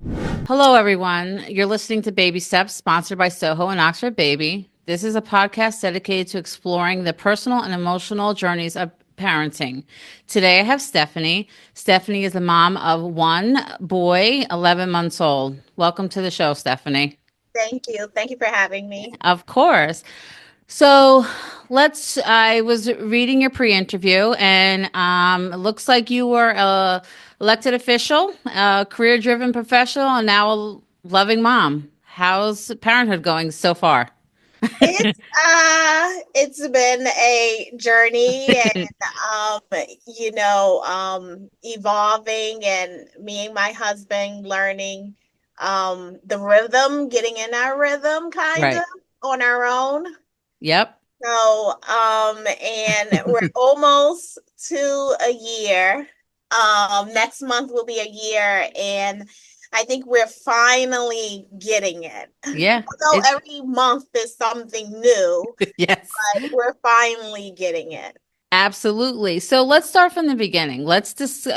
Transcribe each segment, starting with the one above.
Hello, everyone. You're listening to Baby Steps, sponsored by Soho and Oxford Baby. This is a podcast dedicated to exploring the personal and emotional journeys of parenting. Today, I have Stephanie. Stephanie is the mom of one boy, 11 months old. Welcome to the show, Stephanie. Thank you. Thank you for having me. Of course. So I was reading your pre-interview and it looks like you were a elected official, a career-driven professional, and now a loving mom. How's parenthood going so far? It's been a journey and evolving and me and my husband learning the rhythm, getting in our rhythm kind of Right. on our own. Yep. And we're almost to a year. Next month will be a year, and I think we're finally getting it. Yeah. Although It, every month is something new, yes. but we're finally getting it. Absolutely. So let's start from the beginning. Let's just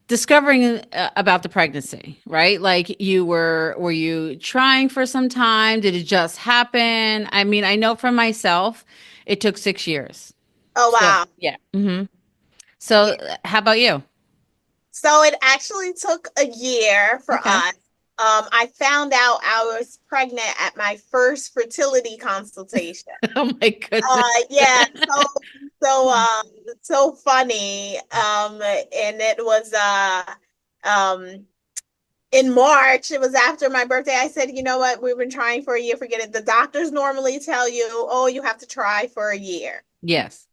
discovering about the pregnancy, right? Like were you trying for some time? Did it just happen? I mean, I know for myself, it took 6 years. Oh, So, wow. yeah. Yeah. So, how about you? So it actually took a year for Okay. us. I found out I was pregnant at my first fertility consultation. Oh my goodness. Yeah, so funny. And it was um in March. It was after my birthday. I said, you know what? We've been trying for a year. Forget it. The doctors normally tell you, oh, you have to try for a year. Yes.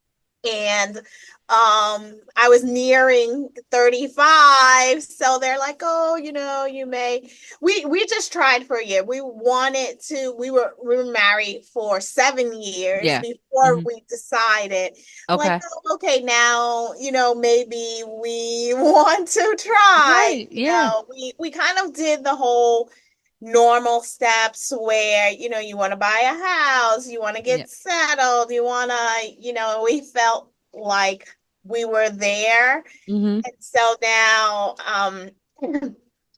And I was nearing 35, so they're like, oh, you may. We just tried for a year. We were married for 7 years Yeah. before Hmm. we decided, like, Okay. oh, okay, now, maybe we want to try. Right. Yeah. We kind of did the whole normal steps where you want to buy a house, you want to Yeah. get settled, you want to, we felt like we were there. Hmm. And so now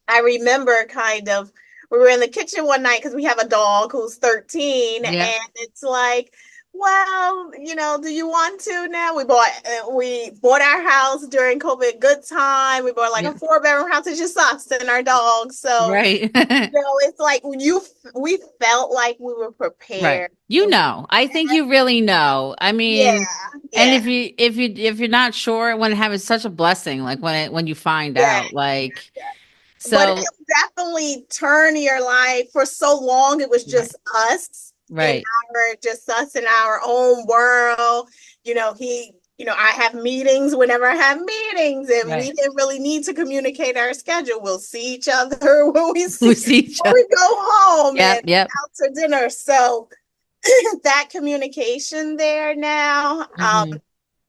I remember kind of we were in the kitchen one night because we have a dog who's 13, Yeah. and it's like, well, do you want to now? We bought our house during COVID, good time. We bought like a Yeah. 4 bedroom house. It's just us and our dog. So Right. it's like we felt like we were Right. prepared. You know. I think you really know. I Yeah, mean, and yeah, if you're not sure when it happens, it's such a blessing like when you find yeah. out like But it so definitely turned your life. For so long it was right. just us in Right. our own world. I have meetings whenever I have meetings, and we Right. didn't really need to communicate our schedule. We'll see each other We see each when other. we go home Yep, and yep. out to dinner. So that communication there now, Hmm.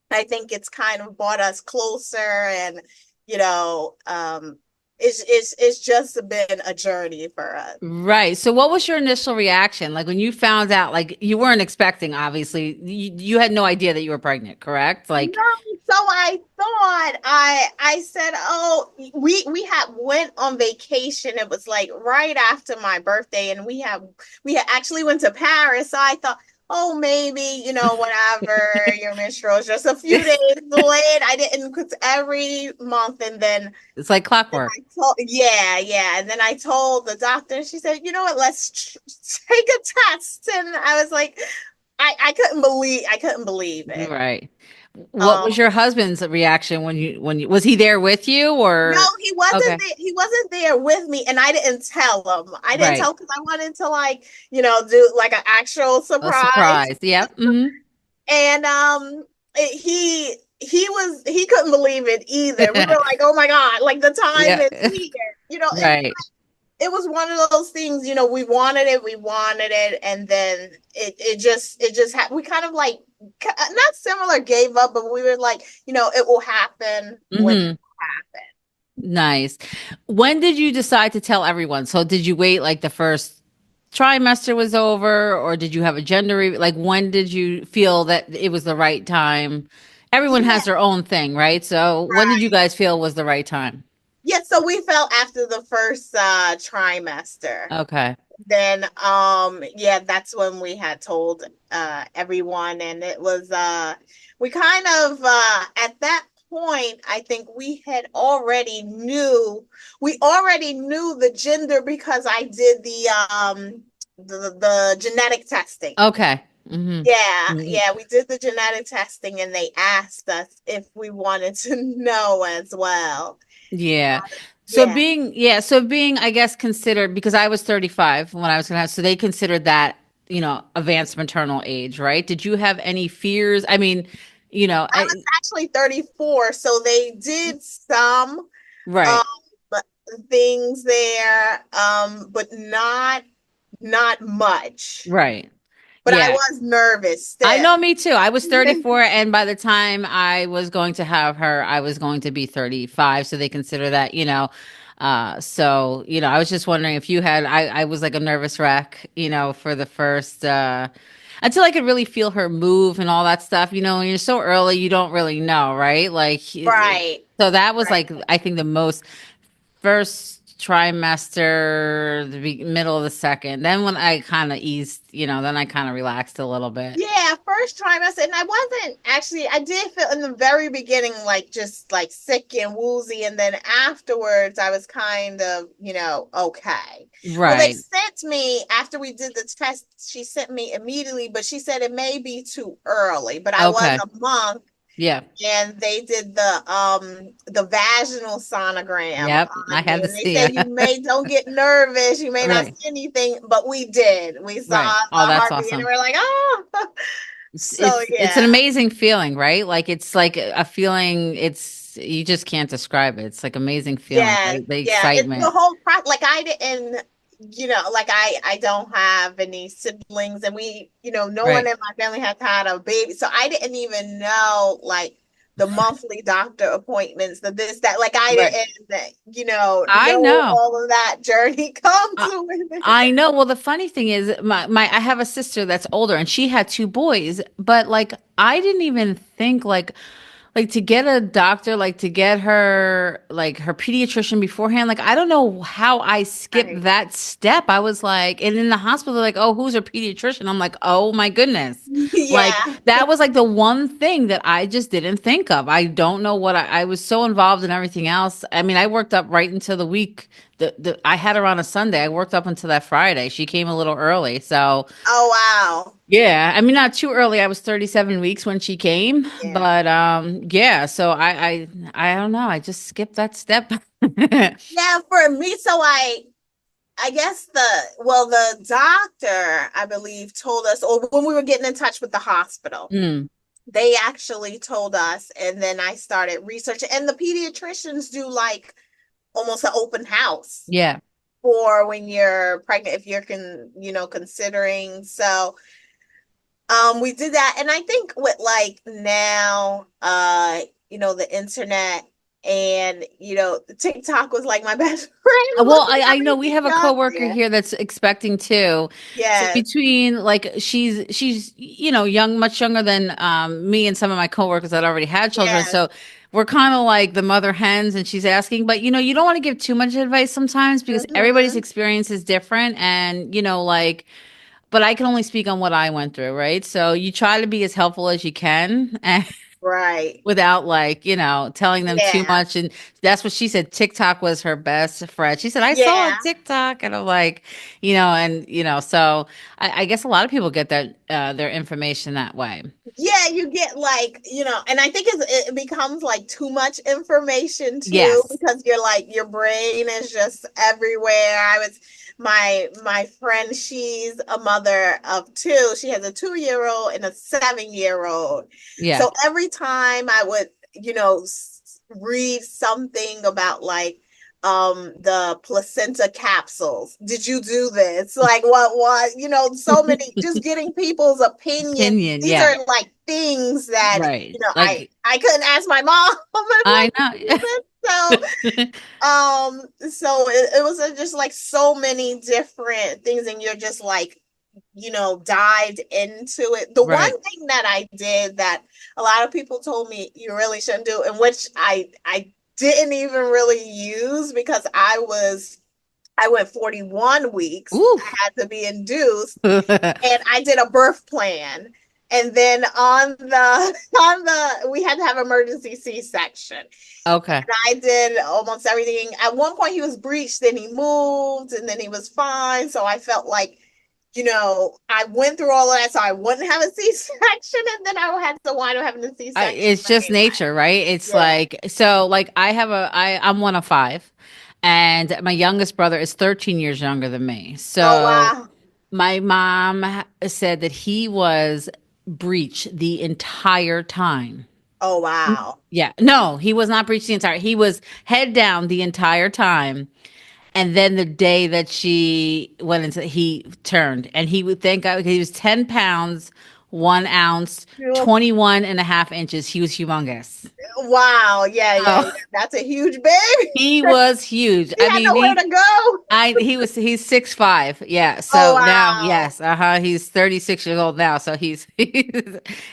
I think it's kind of brought us closer, and you know, um, it's just been a journey for us. Right. So what was your initial reaction? Like when you found out, like you weren't expecting, obviously, you had no idea that you were pregnant, correct? Like, No, so I thought I said, oh, we had went on vacation. It was like right after my birthday, and we had actually went to Paris. So I thought, oh, maybe whatever, your menstrual is just a few days late. I didn't, because every month, and then it's like clockwork. yeah, and then I told the doctor. She said, you know what? Take a test, and I was like, I couldn't believe it. Right. What Um, was your husband's reaction when you was he there with you No, or he wasn't okay. there. He wasn't there with me, and I didn't tell him. I didn't Right. tell because I wanted to, like, do like an actual A surprise. surprise. Yep. Hmm. And he couldn't believe it either. We were like, oh my God, like the time Yeah. is here. Right. It was one of those things. We wanted it, and then it just we kind of like, not similar, gave up, but we were like, it will happen when it Hmm. will happen. Nice. When did you decide to tell everyone? So did you wait like the first trimester was over, or did you have a like when did you feel that it was the right time? Everyone Yeah, has their own thing, right? So when did you right. guys feel was the right time? Yeah, so we felt after the first trimester. Okay. Then yeah, that's when we had told everyone, and it was we kind of at that point, I think we already knew the gender because I did the genetic testing. Okay. Hmm. Yeah, Hmm. yeah, we did the genetic testing and they asked us if we wanted to know as well. Yeah. Yeah. So being, I guess, considered, because I was 35 when I was gonna have, so they considered that, advanced maternal age, right? Did you have any fears? I mean, I was actually 34, so they did some um right, things there, but not much. right. But I Yeah. was nervous I still. know, me too. I was 34, and by the time I was going to have her, I was going to be 35. So they consider that, I was just wondering if you had, I was like a nervous wreck, for the first, until I could really feel her move and all that stuff. When you're so early, you don't really know, right? Right, So that was right. like, I think the most first trimester, middle of the second. Then when I kind of eased, then I kind of relaxed a little bit. Yeah, first trimester, and I wasn't actually. I did feel in the very beginning like just like sick and woozy, and then afterwards I was kind of, okay. Well, they Right. sent me after we did the test. She sent me immediately, but she said it may be too early. But I was Okay. a month, Yeah. and they did the vaginal sonogram Yep. I on had me, to and they see said it. you may don't get nervous, you may not Right. see anything, but we did. We saw Right. the Oh, that's heartbeat, and awesome. we're like, oh. It's So it's it's an yeah, amazing feeling, right? Like it's like a feeling, it's you just can't describe it. It's like amazing feeling, yeah, right? The yeah. It's the excitement. whole pro like I didn't, like I don't have any siblings, and no one Right. in my family has had a baby, so I didn't even know like the monthly doctor appointments, the this that, like I Right. didn't, I know know. all of that journey comes I, with it. I know. Well, the funny thing is, my I have a sister that's older, and she had two boys, but like I didn't even think like to get a doctor, like to get her like her pediatrician beforehand. Like I don't know how I skipped Right. that step. I was like, and in the hospital, they're like, oh, who's her pediatrician? I'm like, oh my goodness. Like Yeah. that was like the one thing that I just didn't think of. I don't know what I was so involved in everything else. I mean, I worked up right into the week. I had her on a Sunday. I worked up until that Friday. She came a little early, so Oh wow. yeah, I mean not too early. I was 37 weeks when she came, Yeah. but yeah, so I don't know. I just skipped that step. Yeah, for me, so I guess the doctor, I believe, told us, or when we were getting in touch with the hospital, Mm, they actually told us, and then I started researching. And the pediatricians do like almost an open house yeah. for when you're pregnant, if you're considering. So we did that, and I think with like now, the internet and TikTok was like my best friend Well, looking I know we everything have a up coworker there. here that's expecting too. So Yes. between like she's young, much younger than me and some of my coworkers that already had children. Yes. So we're kind of like the mother hens, and she's asking, but you don't want to give too much advice sometimes because everybody's Hmm. experience is different, and like. But I can only speak on what I went through, right? So you try to be as helpful as you can and Right. without like, telling them too Yeah. much. And that's what she said. TikTok was her best friend. She said, I saw a Yeah. TikTok. And I'm like, so I guess a lot of people get their information that way. Yeah, you get like, and I think it becomes like too much information too, Yes. because you're like your brain is just everywhere. My friend, she's a mother of two. She has a 2-year-old and a 7-year-old. Yeah. So every time I would, read something about like the placenta capsules. Did you do this? Like what, so many, just getting people's opinion. Opinion. These Yeah. are like things that, Right. I couldn't ask my mom if I I could do know. this. So it was just like so many different things, and you're just like, dived into it. The one Right. thing that I did that a lot of people told me you really shouldn't do, and which I didn't even really use because I went 41 weeks. I Oof. had to be induced and I did a birth plan. And then on the on the we had to have emergency C-section. Okay. I did almost everything. At one point he was breached, then he moved, and then he was fine. So I felt like, I went through all of that so I wouldn't have a C-section, and then I had to wind up having a C-section It's just anyway. nature, right? It's Yeah. like so like I'm one of five and my youngest brother is 13 years younger than me. Oh So wow. my mom said that he was breech the entire time. Oh wow. Yeah. No, he was not breech the entire. He was head down the entire time. And then the day that she went into, he turned and he would thank God he was 10 pounds, 1 ounce, 21 and a half inches. He was humongous. Wow. Yeah, yeah, So yeah. That's a huge baby. he was huge. He had nowhere to go. He's 6'5". Yeah. Oh So now, wow. yes, he's 36 years old now. So he's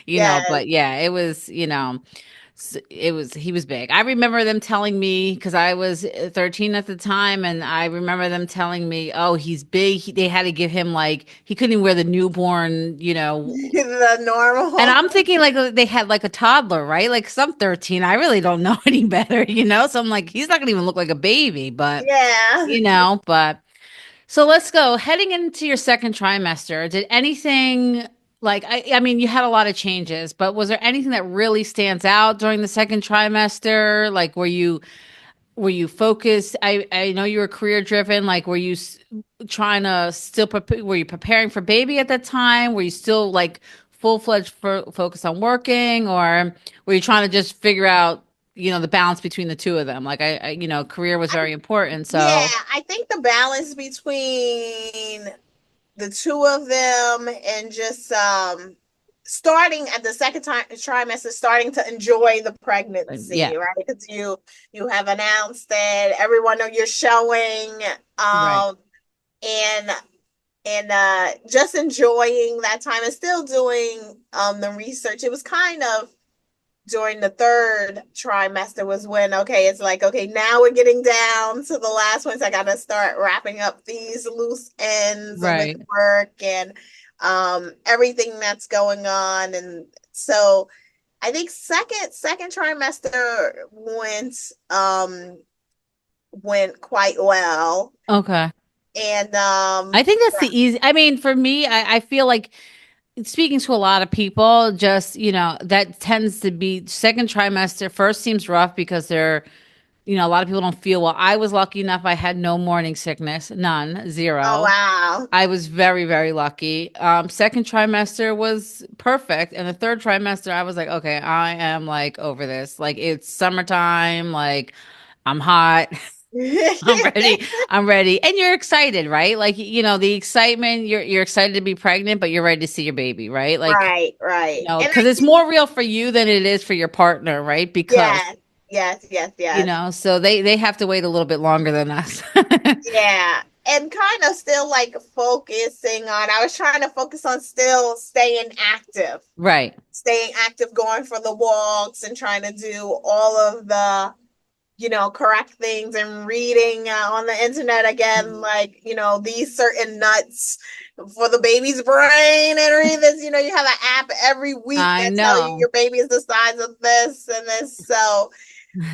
Yes. but yeah, he was big. I remember them telling me because I was 13 at the time, and I remember them telling me, "Oh, he's big." They had to give him like he couldn't even wear the newborn, The And normal. I'm thinking like they had like a toddler, right? Like some 13. I really don't know any better. So I'm like, he's not gonna even look like a baby, but Yeah. but so let's go. Heading into your second trimester, did anything like I mean, you had a lot of changes, but was there anything that really stands out during the second trimester? Like were you focused? I know you were career driven. Like were you trying to still were you preparing for baby at that time? Were you still like full-fledged focus on working or were you trying to just figure out the balance between the two of them? Like career was very important. Yeah, So I think the balance between the two of them and just starting at the second time trimester, starting to enjoy the yeah, pregnancy, right? Because you have announced that everyone know you're showing, right. um and just enjoying that time and still doing the research. It was kind of during the third trimester was when, okay, it's like, okay, now we're getting down to the last ones. I got to start wrapping up these loose ends with Right. work and everything that's going on. And so I think second trimester went quite well. Okay. And I think that's the easy. I mean, for me, I feel like speaking to a lot of people, just, that tends to be second trimester. First seems rough because a lot of people don't feel well. I was lucky enough. I had no morning sickness, none, oh zero. wow. I was very, very lucky. Second trimester was perfect. And the third trimester, I was like, okay, I am like over this. Like it's summertime. Like I'm hot. I'm ready. I'm ready. And you're excited, right? Like, the excitement, you're excited to be pregnant, but you're ready to see your baby, right? Like, Right, right. And because I it's think, more real for you than it is for your partner, right? Because, yes, yes, yes, yes. so they have to wait a little bit longer than us. Yeah. And kind of still like focusing on, I was trying to focus on still Right. staying active, going for the walks and trying to do all of the, correct things and reading on the internet again, like, these certain nuts for the baby's brain and read this. You have an app every week I that tell you know. your baby is the size of this and this. So,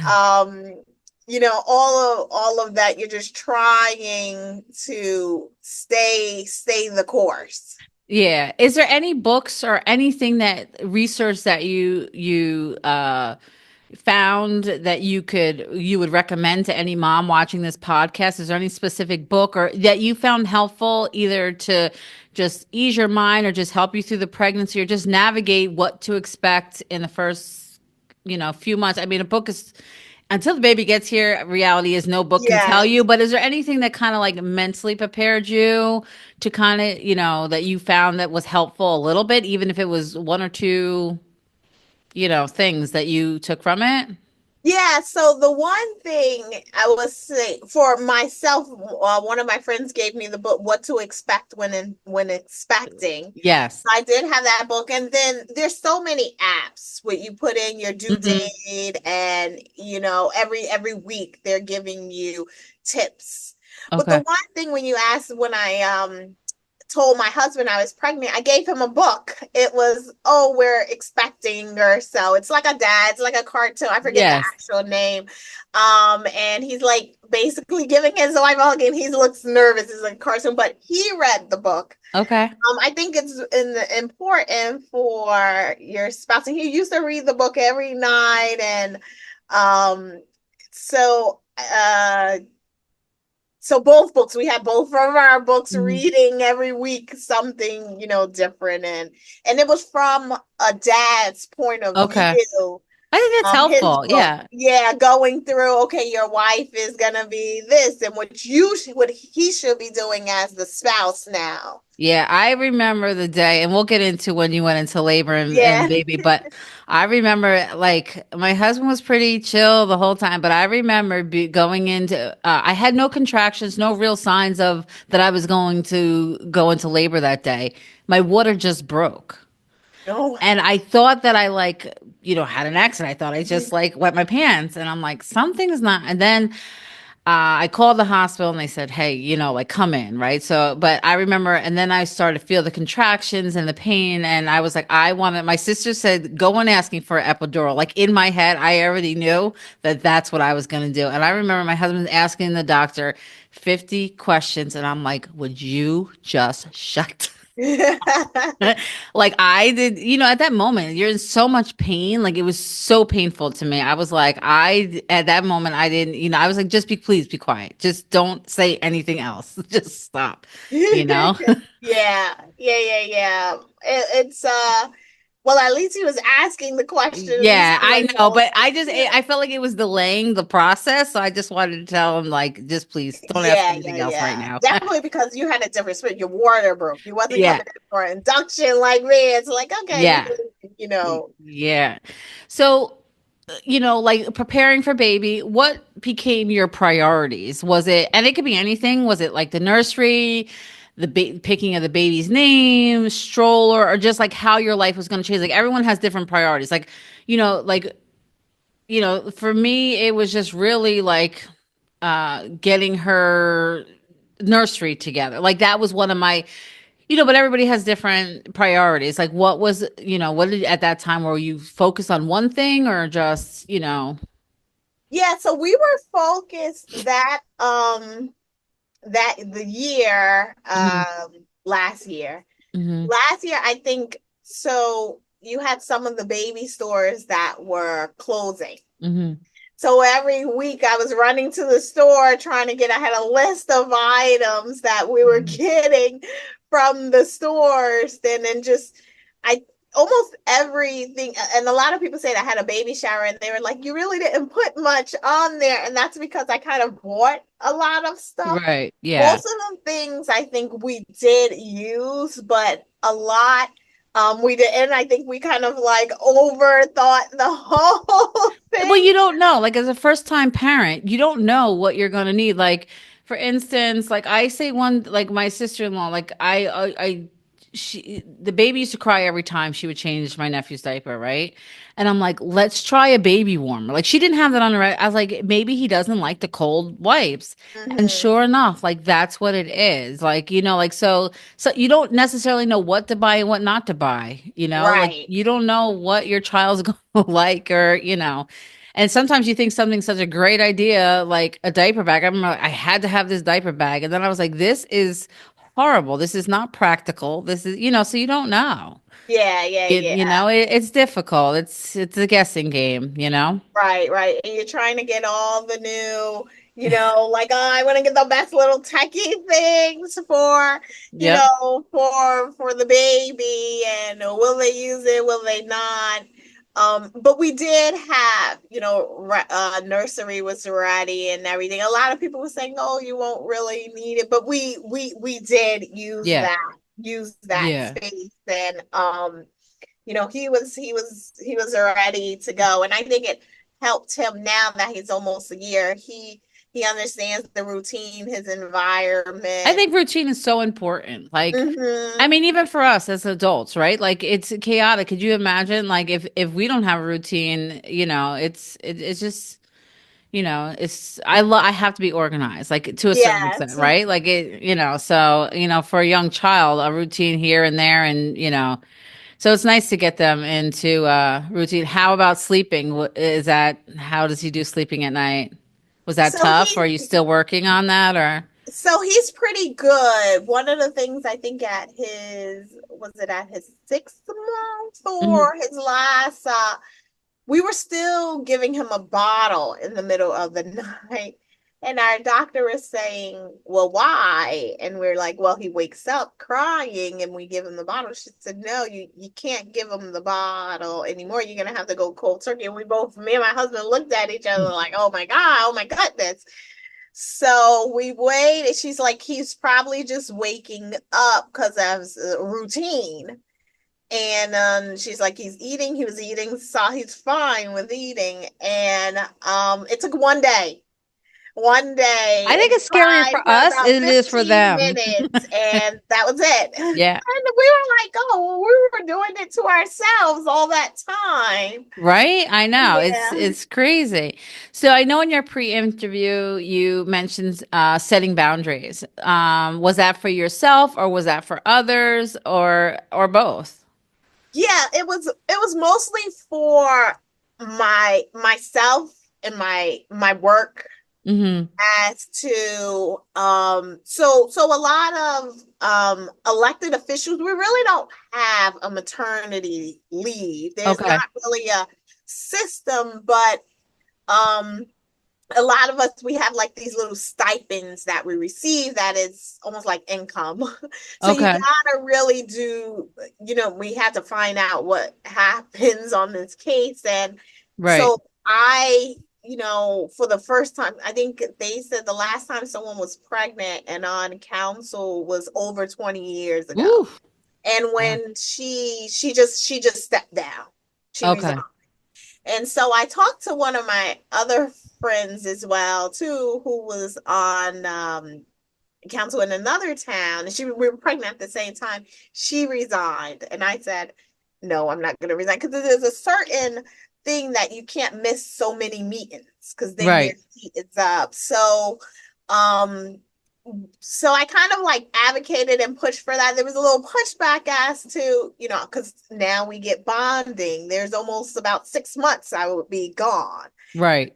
um, all of that, you're just trying to stay the course. Yeah. Is there any books or anything that research that you found that you would recommend to any mom watching this podcast? Is there any specific book or that you found helpful either to just ease your mind or just help you through the pregnancy or just navigate what to expect in the first, few months? I mean, a book is until the baby gets here, reality is no book can tell you, Yes. but is there anything that kind of like mentally prepared you to kind of, that you found that was helpful a little bit, even if it was one or two, things that you took from it? Yeah, so the one thing I was say for myself, one of my friends gave me the book "What to Expect when Expecting." Yes. I did have that book, and then there's so many apps where you put in your due Hmm. date, and every week they're giving you tips. But the Okay. one thing when I told my husband I was pregnant, I gave him a book. It was, oh, we're expecting or so. It's like a dad, it's like a cartoon. I forget the Yes. actual name. And he's like basically giving his wife a hug and he looks nervous. It's like a cartoon, but he read the book. Okay. I think it's important for your spouse. And he used to read the book every night. And um, so so both books, we had both of our books Mhm. reading every week something, different, and it was from a dad's point of Okay. view. I think that's His helpful. book, Yeah. yeah, going through, okay, your wife is gonna be this, and what he should be doing as the spouse now. Yeah, I remember the day, and we'll get into when you went into labor and Yeah. baby, but I remember like my husband was pretty chill the whole time, but I remember going into, I had no contractions, no real signs of that I was going to go into labor that day. My water just broke. No. And I thought that I like, had an accident. I thought I just like wet my pants. And I'm like, something's not. And then I called the hospital and they said, hey, like come in, right? So, but I remember, and then I started to feel the contractions and the pain. And I was like, my sister said, go on asking for an epidural. Like in my head, I already knew that that's what I was going to do. And I remember my husband asking the doctor 50 questions. And I'm like, would you just shut like I did, at that moment, you're in so much pain. Like it was so painful to me. I was like, at that moment, I didn't, I was like, just please be quiet. Just don't say anything else. Just stop, you know? Yeah, yeah. It's well, at least he was asking the questions Yeah, to I like know, know. but I felt like it was delaying the process. So I just wanted to tell him, like, just please don't ask anything else right Yeah. now. Definitely because you had a different spirit. Your water broke. You wasn't Yeah, coming in for induction like me. It's like, okay, yeah, you know. yeah. So, like preparing for baby, what became your priorities? Was it, and it could be anything, was it like the nursery, picking of the baby's name, stroller, or just like how your life was going to change? Like everyone has different priorities. Like, like, for me, it was just really like getting her nursery together. Like that was one of my, but everybody has different priorities. Like what was, what did at that time, were you focused on one thing or just, Yeah, so we were focused that the year mhm, last year. mhm, Last year I think so you had some of the baby stores that were closing. mhm, So every week I was running to the store trying to I had a list of items that we were mhm. getting from the stores. And then I almost everything. And a lot of people said I had a baby shower and they were like, you really didn't put much on there. And that's because I kind of bought a lot of stuff. Right. Yeah. Most of the things I think we did use, but a lot we did, and I think we kind of like overthought the whole Well, thing. you don't know. Like as a first time parent, you don't know what you're going to need. Like for instance, like I say one, like my sister-in-law, like the baby used to cry every time she would change my nephew's diaper, right? And I'm like, let's try a baby warmer. Like she didn't have that on her. I was like, maybe he doesn't like the cold wipes. And Mm-hmm. sure enough, like that's what it is. Like, like so you don't necessarily know what to buy and what not to buy, like Right. you don't know what your child's going to like or, and sometimes you think something's such a great idea, like a diaper bag. I remember I had to have this diaper bag. And then I was like, this is horrible. This is not practical. This is, so you don't know. Yeah. It's difficult. It's a guessing game, Right. And you're trying to get all the new, like, oh, I want to get the best little techie things for, Yep. for the baby, and will they use it? Will they not? But we did have, nursery was ready and everything. A lot of people were saying, "Oh, you won't really need it," but we did Yeah. use that Yeah. space, and he was ready to go. And I think it helped him now that he's almost a year. He understands the routine, his I environment. think routine is so important. Like, I Hmm. mean, even for us as adults, right? Like, it's chaotic. Could you imagine, like, if we don't have a routine, it's just, I have to be organized, like to a certain extent, Yes. right? Like so for a young child, a routine here and there, and so it's nice to get them into routine. How about sleeping? How does he do sleeping at night? Was that So tough? Or are you he still working on that, or? so he's pretty good. One of the things I think at his was it at his 6th month Mhm. or his last we were still giving him a bottle in the middle of the night. And our doctor was saying, well, why? And we're like, well, he wakes up crying and we give him the bottle. She said, no, you can't give him the bottle anymore. You're going to have to go cold turkey. And we both, me and my husband, looked at each other like, oh my God, oh my goodness. So we waited. She's like, he's probably just waking up because of routine. And she's like, he's eating. He was eating. Saw he's fine with eating. And it took one day. One day, I and think he it's scarier cried for for us about than it is for 15 them. minutes, and that was it. And Yeah. we were like, oh, we were doing it to ourselves all that time. Right? I know. Yeah. It's crazy. So I know in your pre-interview you mentioned setting boundaries. Was that for yourself or was that for others or both? Yeah, it was mostly for myself and my work Hmm. as to so a lot of elected officials, we really don't have a maternity leave. There's Okay. not really a system, but um a lot of us, we have like these little stipends that we receive that is almost like income. So you Okay. gotta really do, we had to find out what happens on this case. And Right. so for the first time, I think they said the last time someone was pregnant and on council was over 20 years ago. Ooh. And Yeah. when she just stepped down, she resigned. Okay. And so I talked to one of my other friends as well too, who was on council in another town, and we were pregnant at the same time. She resigned, and I said, "No, I'm not going to resign because there's a certain thing that you can't miss so many meetings because then your Right. seat is up." Um, so I kind of like advocated and pushed for that. There was a little pushback as to, because now we get bonding. There's almost about 6 months I would be gone. Right.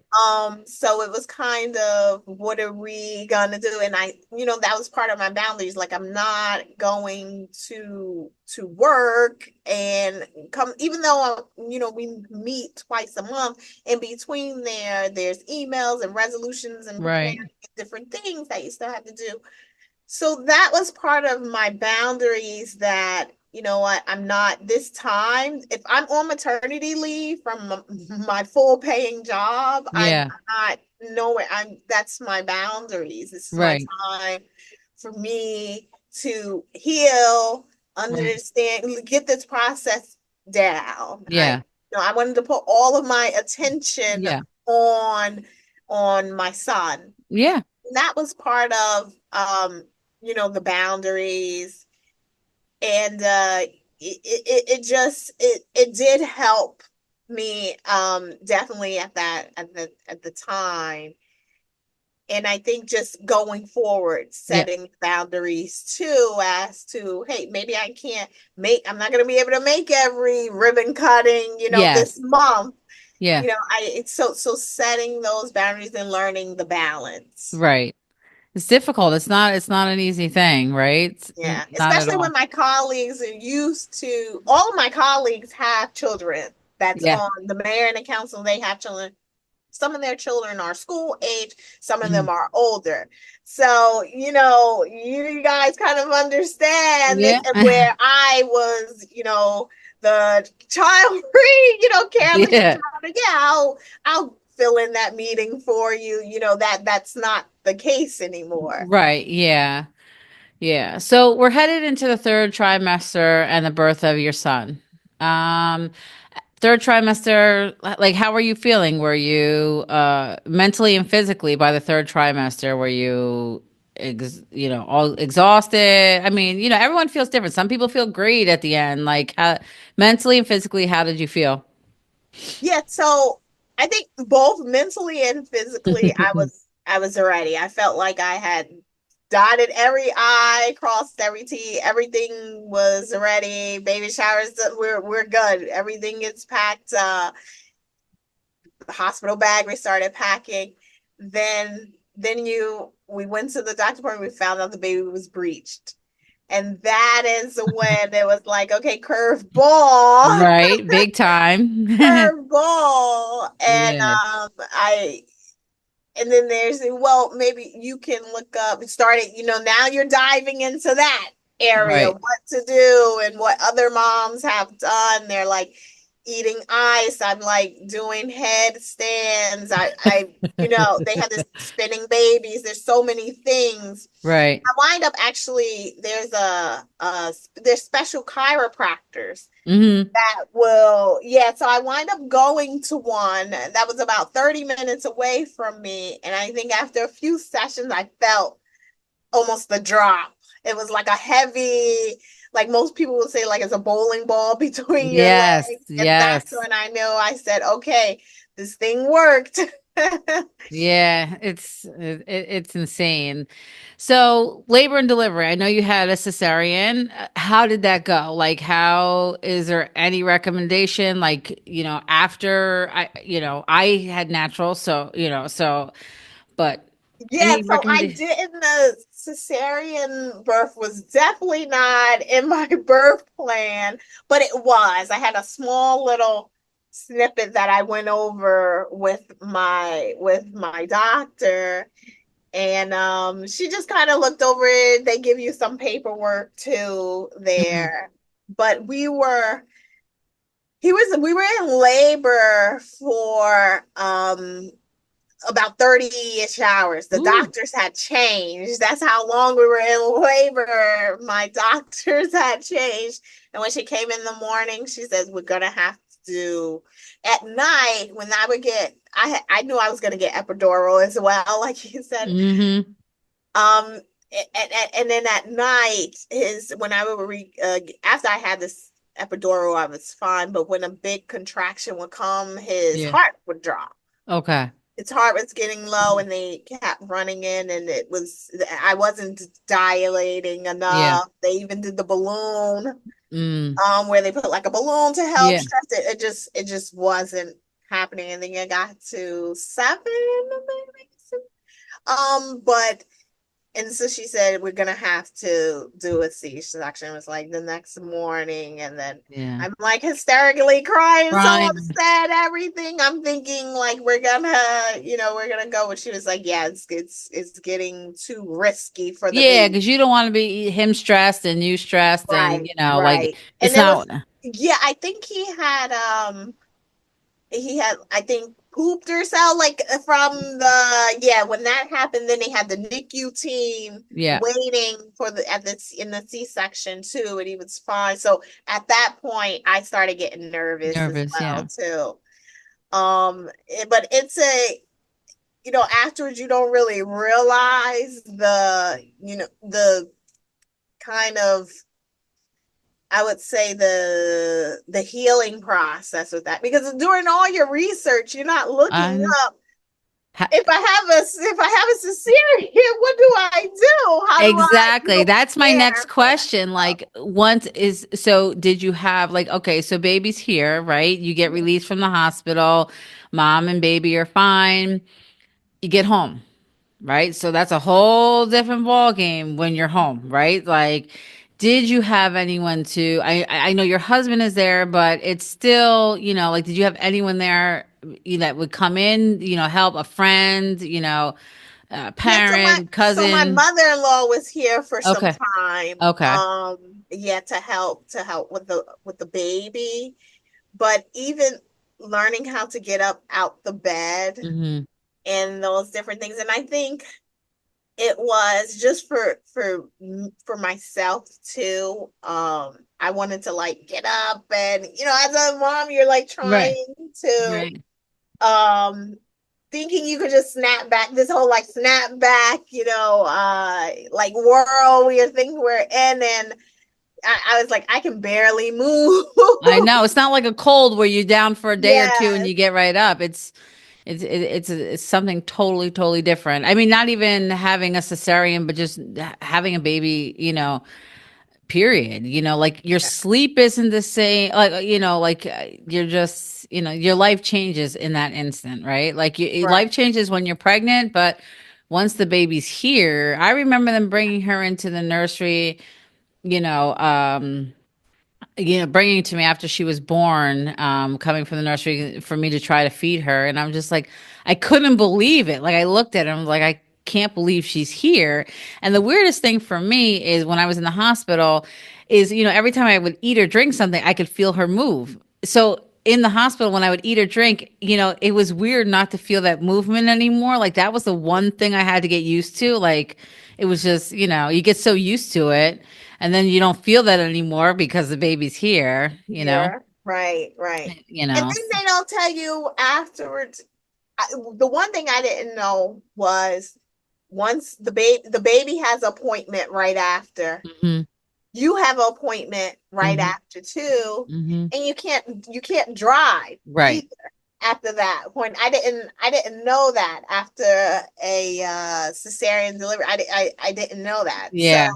So it was kind of, what are we gonna do? And that was part of my boundaries. Like, I'm not going to work and come, even though we meet twice a month. In between there's emails and resolutions and preparing Right. different things that you still have to do. So that was part of my boundaries, that, what, I'm not this time. If I'm on maternity leave from my full paying job, I'm Yeah. not nowhere. That's my boundaries. This is my Right. time for me to heal, Right. understand, get this process down. Yeah. I wanted to put all of my attention Yeah. on my son. Yeah. That was part of the boundaries. And it did help me, definitely at the time. And I think just going forward, Yeah. setting boundaries too, as to, hey, maybe I'm not going to be able to make every ribbon cutting, this Yes. month. Yeah. So setting those boundaries and learning the balance. Right. It's difficult. It's not an easy thing, right? Yeah, Not at especially all. when my colleagues are used to, all of my colleagues have children that's Yeah. on the mayor and the council, they have children. Some of their children are school age, some of them Mhm. are older. So, you guys kind of understand this, Yeah. and where I was, the child free, careless Yeah. child. Yeah, I'll fill in that meeting for you. That's not the case anymore. Right. Yeah. Yeah. So we're headed into the third trimester and the birth of your son. Um, third trimester, like how were you feeling? Were you mentally and physically by the third trimester? Were you all exhausted? I mean, everyone feels different. Some people feel great at the end. Like mentally and physically, how did you feel? Yeah, so I think both mentally and physically I was ready. I felt like I had dotted every I, crossed every T, everything was ready. Baby showers, we're good. Everything is packed. The hospital bag we started packing. Then we went to the doctor appointment, we found out the baby was breached. And that is when it was like, okay, curveball. Right, big time. Curveball. And Yeah, then there's, well, maybe you can look up and start it, now you're diving into that area, right. what to do and what other moms have done. They're like eating ice. I'm like doing headstands. They have this spinning babies. There's so many things. Right. I wind up actually, there's special chiropractors Hmm. that will, yeah, so I wind up going to one that was about 30 minutes away from me, and I think after a few sessions I felt almost the drop. It was like a heavy, like most people would say, like it's a bowling ball between your Yes, legs, and that's yes. when I knew. I said, okay, this thing worked. Yeah, it's insane. So, labor and delivery. I know you had a cesarean. How did that go? Like, how is there any recommendation? Like, after I had natural, so but Yeah, any so I recommendation? didn't. The cesarean birth was definitely not in my birth plan, but it was. I had a small little snippet that I went over with my doctor, and she just kind of looked over it. They give you some paperwork too Hmm. there, but we were in labor for about 30-ish hours. The Ooh. doctors had changed. That's how long we were in labor. My doctors had changed. And when she came in the morning, she says, we're going to have to do at night when I would get, I knew I was going to get epidural as well, like you said. Hmm. Um, and then at night is when I would after I had this epidural, I was fine. But when a big contraction would come, his Yeah. heart would drop. Okay. His heart was getting low, and they kept running in, and I wasn't dilating Yeah. enough. They even did the balloon, Mm. where they put like a balloon to help Yeah. stress it. It just wasn't happening. And then it got to 7 maybe. But and so she said, we're gonna have to do a C-section. It was like the next morning, and then Yeah. I'm like hysterically crying, so Ryan. upset, everything. I'm thinking like we're gonna go. And she was like, yeah, it's getting too risky for the Yeah, baby. because you don't want to be him stressed and you stressed, and Right, like right. it's And it not. was, yeah, I think he had I think pooped herself like from the, yeah, when that happened. Then they had the NICU team Yeah, waiting for the at the in the C-section too, and he was fine. So at that point I started getting nervous as nervous. well Yeah. too. But it's afterwards you don't really realize the kind of, I would say, the healing process with that, because during all your research, you're not looking I up, if I have a cesarean, what do I do? How do I, exactly. That's my next prepare for that question. stuff? Like, once is so, did you have like, okay, so baby's here, right? You get Mhm. released from the hospital, mom and baby are fine. You get home, right? So that's a whole different ball game when you're home, right? Like, did you have anyone to? I know your husband is there, but it's still, like, did you have anyone there that would come in, help a friend, Yeah, parent, my cousin? mother-in-law was here for some Okay, time. okay. Yeah, to help with the baby, but even learning how to get up out the bed Hmm. and those different things. And I think it was just for myself too. I wanted to like get up and as a mom, you're like Right. trying to Right. um thinking you could just snap back this whole like snap back, like world we are thinking we're in, and I was like, I can barely move. I know. It's not like a cold where you're down for a day or two and Yes, you get right up. It's something totally, totally different. I mean, not even having a cesarean, but just having a baby, period. Like your sleep isn't the same. Like, like you're just, your life changes in that instant, right? Like your right. life changes when you're pregnant, but once the baby's here, I remember them bringing her into the nursery, you know, um, bringing it to me after she was born, coming from the nursery for me to try to feed her. And I'm just like, I couldn't believe it. Like I looked at her, I'm like, I can't believe she's here. And the weirdest thing for me is when I was in the hospital is, every time I would eat or drink something, I could feel her move. So in the hospital, when I would eat or drink, it was weird not to feel that movement anymore. Like that was the one thing I had to get used to. Like it was just, you get so used to it and then you don't feel that anymore because the baby's here. Yeah, right. You And know. then they don't tell you afterwards. The one thing I didn't know was once the baby has appointment right after, Hmm. you have an appointment right Hmm. after too, Hmm. and you can't drive Right. either after that point. I didn't know that after a cesarean delivery. I didn't know that. So Yeah.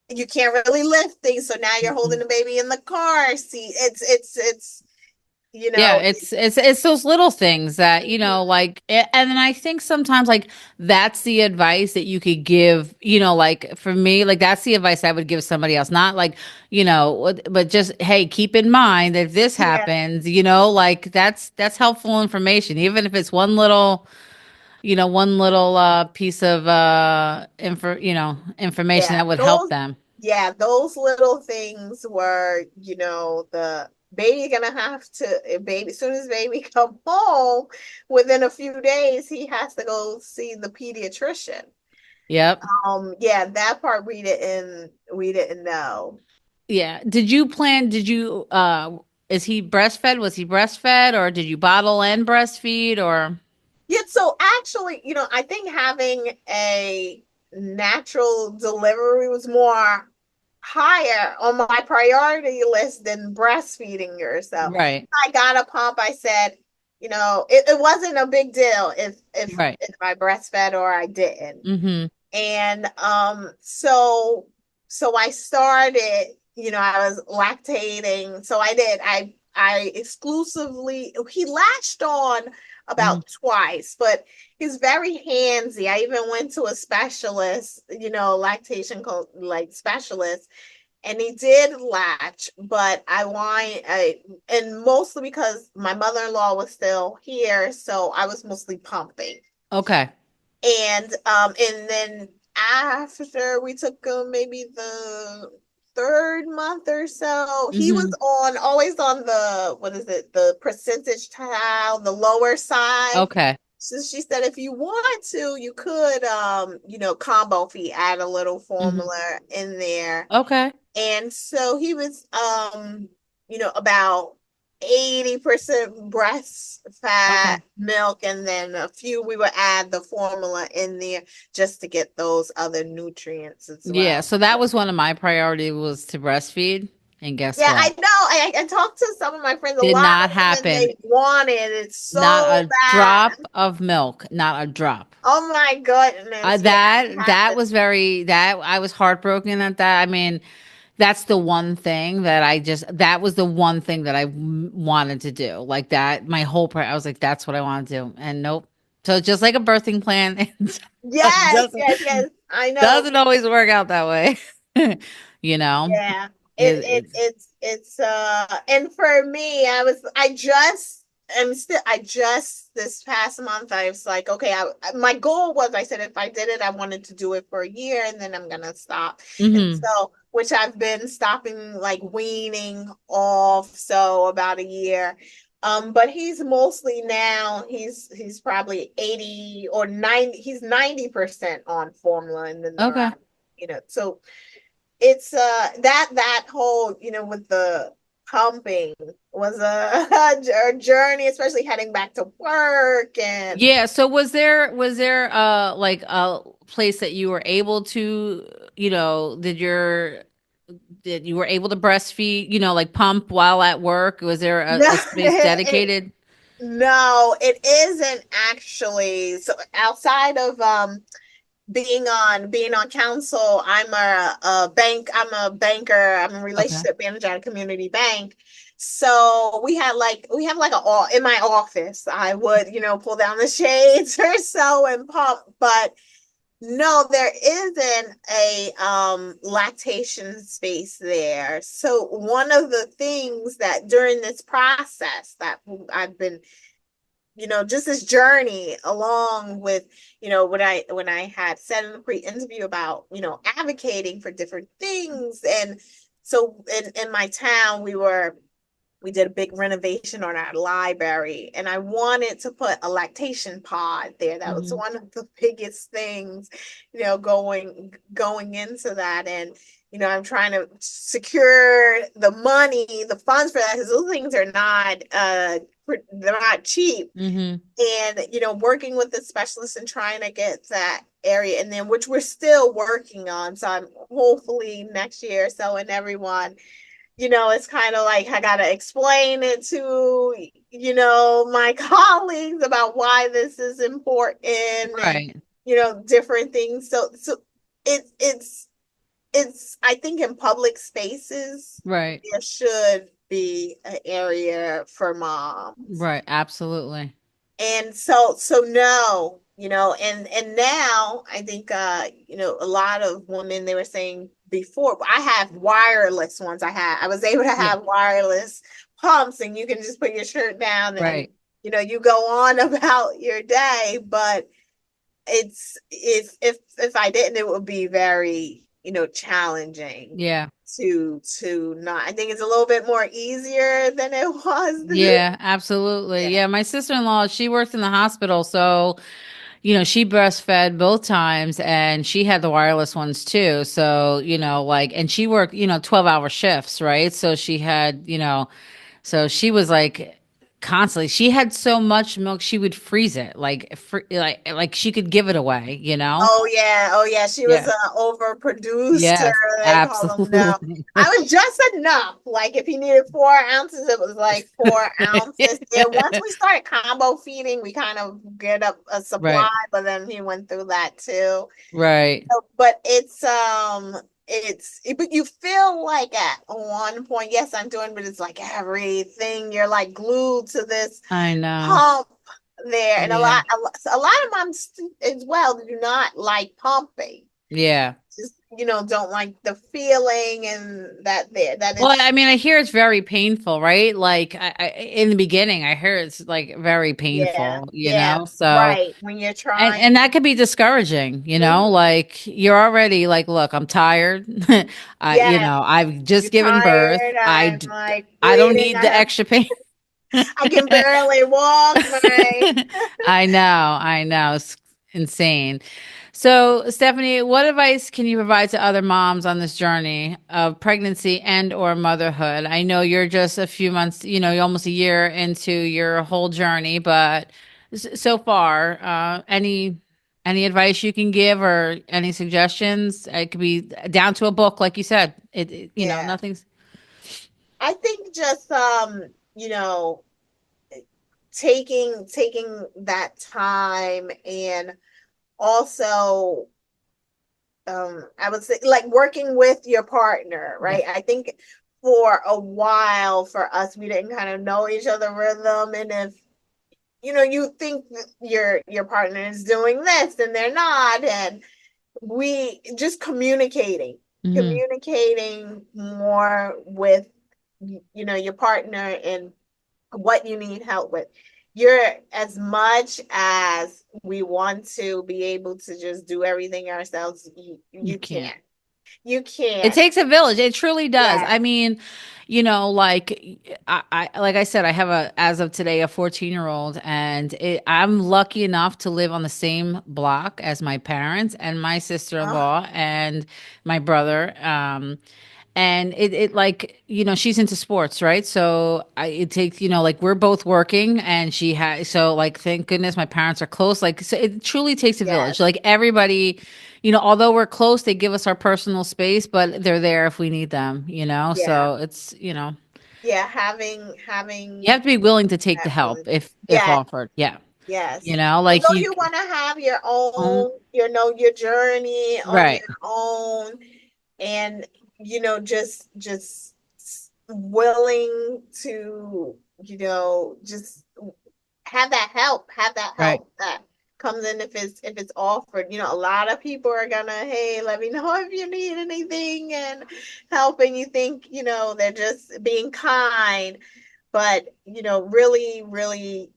you can't really lift things. So now you're holding Mhm. the baby in the car seat. It's you Yeah, know. it's those little things that, Mhm. like and then I think sometimes like that's the advice that you could give, like for me, like that's the advice I would give somebody else, not like, but just hey, keep in mind that if this Yeah, happens, like that's helpful information, even if it's one little piece of information yeah. that would help Those them. yeah, those little things were, the baby gonna have to if baby as soon as baby come home, within a few days, he has to go see the pediatrician. Yep. Yeah, that part we didn't know. Yeah. Did you is he breastfed? Was he breastfed or did you bottle and breastfeed or Yeah, so actually, I think having a natural delivery was more higher on my priority list than breastfeeding yourself. right. I got a pump. I said, it wasn't a big deal if Right. if I breastfed or I didn't. Mm-hmm. And so I started, I was lactating. So I did. I exclusively he latched on Hmm. about twice, but he's very handsy. I even went to a specialist, lactation like specialist, and he did latch, but and mostly because my mother-in-law was still here, so I was mostly pumping. Okay. And then after we took him, maybe the third month or so, he was Mm-hmm. always on the, what is it, the percentage tile, the lower side. Okay. So she said if you want to, you could combo feed, add a little Mm-hmm. formula in there. Okay. And so he was about 80% breast fat Okay. milk, and then a few we would add the formula in there just to get those other nutrients as Yeah, well. so that was one of my priority was to breastfeed. And guess Yeah, what? I know. I talked to some of my friends, a Did lot not of women, happen. they want it. It's Not so a drop bad. of milk. Not a drop. Oh my goodness. Yeah, it That happened. was that I was heartbroken at that. I mean, that's the one thing that was the one thing that wanted to do. Like that, my whole I was like, that's what I want to do. And nope. So just like a birthing plan, it Yes, doesn't, yes, yes. I know. doesn't always work out that way. you know, Yeah. it, It it it's, it's and for me, I just this past month I was like, okay, my goal was, I said if I did it, I wanted to do it for a year and then I'm gonna stop. And hmm. so, which I've been stopping, like weaning off, so about a year. But he's mostly now he's probably 80 or 90, he's 90% on formula, and then the Okay. rest, so it's that whole, with the pumping was a journey, especially heading back to work. And Yeah, so was there like a place that you were able to, did you were able to breastfeed, like pump while at work? Was there no, a space dedicated? no, it isn't actually. So outside of being on council, I'm a banker, I'm a Okay. relationship manager at a community bank. So we have like in my office, I would, pull down the shades or so and pump. But no, there isn't a lactation space there. So one of the things that during this process that I've been, just this journey along with, when I had said in the pre-interview about, advocating for different things. And so in my town, we did a big renovation on our library, and I wanted to put a lactation pod there. That was Hmm. one of the biggest things, going into that. And I'm trying to secure the money, the funds for that, because those things are not they're not cheap. Hmm. And working with the specialists and trying to get that area, and then which we're still working on. So I'm hopefully next year, so, and everyone, it's kind of like I got to explain it to, my colleagues about why this is important, and, Right. different things. So it's, I think in public spaces, Right. there should be an area for moms. Right. Absolutely. And so no, and now I think, a lot of women, they were saying before, I have wireless ones. I was able to Yeah. have wireless pumps, and you can just put your shirt down, and Right. you go on about your day. But if I didn't, it would be very, challenging Yeah. to not. I think it's a little bit more easier than it was. Yeah, absolutely. Yeah. Yeah, my sister-in-law, she worked in the hospital, so she breastfed both times and she had the wireless ones too. So, like, and she worked, 12-hour shifts, right? So she had, so she was like constantly, she had so much milk, she would freeze it, like she could give it away. Oh yeah, oh yeah. She was Yeah. a overproduced, Yes, they call them now. absolutely. I was just enough. Like if he needed 4 ounces, it was like 4 ounces. Yeah. Once we started combo feeding, we kind of get up a supply, Right. but then he went through that too. Right. So, but but you feel like at one point, yes, I'm doing, but it's like everything, you're like glued to this I know. pump there. And a Yeah. lot, a lot of moms as well do not like pumping. Yeah. Just, don't like the feeling, and that Well, it's, I mean, I hear it's very painful, right? Like in the beginning, I hear it's like very yeah, painful, yeah, So, right. When you're and trying. and that could be discouraging, Mhm. Like you're already like, look, I'm tired. Yes, I've you're just given birth. tired. I'm like I don't bleeding. need the extra pain. I can barely walk. My I know. It's insane. So, Stephanie, what advice can you provide to other moms on this journey of pregnancy and or motherhood? I know you're just a few months, you're almost a year into your whole journey, but so far, any advice you can give or any suggestions? It could be down to a book, like you said. Yeah. Nothing's I think just, taking that time, and also, I would say, like, working with your partner, yeah, right? I think for a while for us, we didn't kind of know each other rhythm. And if, you think that your partner is doing this and they're not, and we just hmm, communicating more with, your partner, and what you need help with. You're, as much as we want to be able to just do everything ourselves, you you can't. can't. You It can't. takes a village. It truly does. Yes. I mean, like like I said, I have as of today, a 14-year-old, and I'm lucky enough to live on the same block as my parents and my Oh, sister-in-law and my brother. And it like, she's into sports, right? So it takes, like we're both working and she has, so like, thank goodness my parents are close. Like, so it truly takes a yes. village. Like everybody, although we're close, they give us our personal space, but they're there if we need them, Yeah. so it's, Yeah. you have Having to be willing to take the that help feeling. if Yes. offered. Yeah. Yes. Like Although you, you want to have your um, own, your journey on your right. own, and just willing to, just have that Right. help that comes in if it's offered. A lot of people are gonna, hey, let me know if you need anything and help, and you think, they're just being kind, but really, really,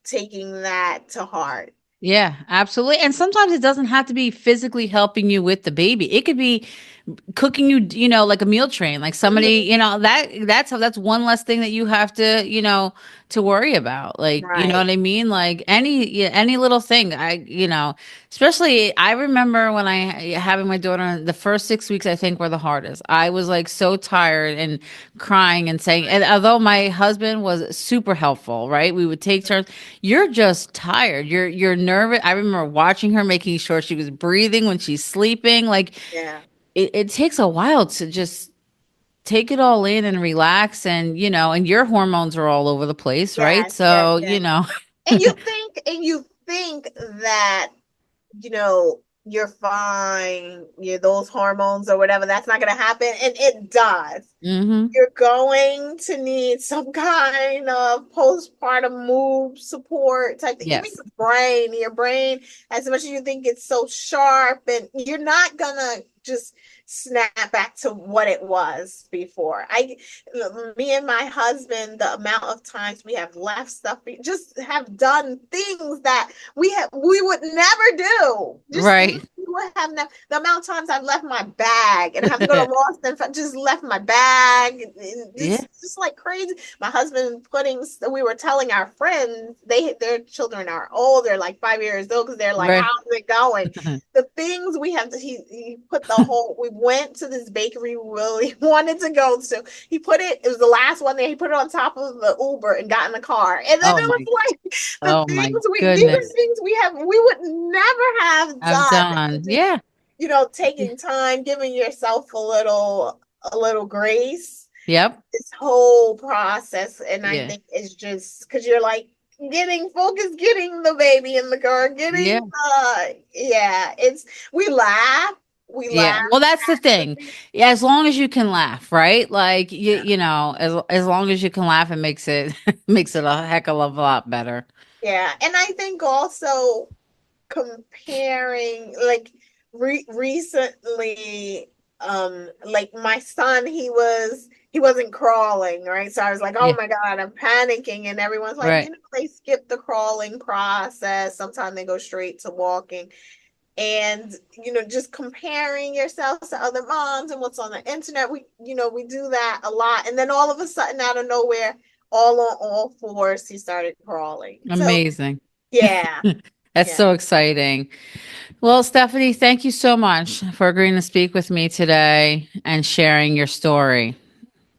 taking that to heart. Yeah, absolutely. And sometimes it doesn't have to be physically helping you with the baby. It could be cooking you, like a meal train, like somebody, Mhm. that's one less thing that you have to, to worry about. Like, you know Right. what I mean? Like any little thing. Especially I remember when having my daughter, the first 6 weeks I think were the hardest. I was like so tired and crying and saying, and although my husband was super helpful, right? We would take turns. You're just tired. You're nervous. I remember watching her, making sure she was breathing when she's sleeping. Like Yeah. it takes a while to just take it all in and relax, and your hormones are all over the place, right? Yes, yes, So, yes. And you think that, you're fine, those hormones or whatever, that's not going to happen. And it does. hmm You're going to need some kind of postpartum mood support type thing. Even yes. your brain, as much as you think it's so sharp, and you're not gonna just snap back to what it was before. Me and my husband, the amount of times we have left stuff, we just have done things that we would never do. Just things Right. we would have never. The amount of times I've left my bag and I have to go to Lost and just left my bag. Yeah. Just like crazy. My husband we were telling our friends, their children are old, they're like 5 years old, because they're like, Right. how's it going? The things we have to, he put we went to this bakery we really wanted to go to. It was the last one there. He put it on top of the Uber and got in the car. And then Oh it was my, like oh my these are goodness. things we would never have I've done. done. And just, Yeah. Yeah. taking time, giving yourself a little grace, Yep. this whole process. And I Yeah. think it's just because you're like getting focused, getting the baby in the car, Yeah. yeah, we Yeah. laugh Well, that's the at the thing. things. Yeah, as long as you can laugh, right? Like as long as you can laugh, it makes it makes it a heck of a lot better. Yeah, and I think also comparing, like, recently, like my son, he wasn't crawling, right? So I was like, oh Yeah. my God, I'm panicking. And everyone's like, Right. they skip the crawling process. Sometimes they go straight to walking. And just comparing yourself to other moms and what's on the internet, we do that a lot. And then all of a sudden, out of nowhere, all on all fours, he started crawling. So Amazing. yeah. That's Yeah. so exciting. Well, Stephanie, thank you so much for agreeing to speak with me today and sharing your story.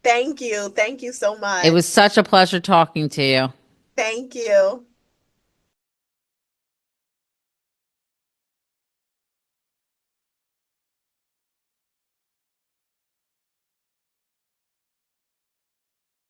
Thank you. Thank you so It much. was such a pleasure talking to you. Thank you.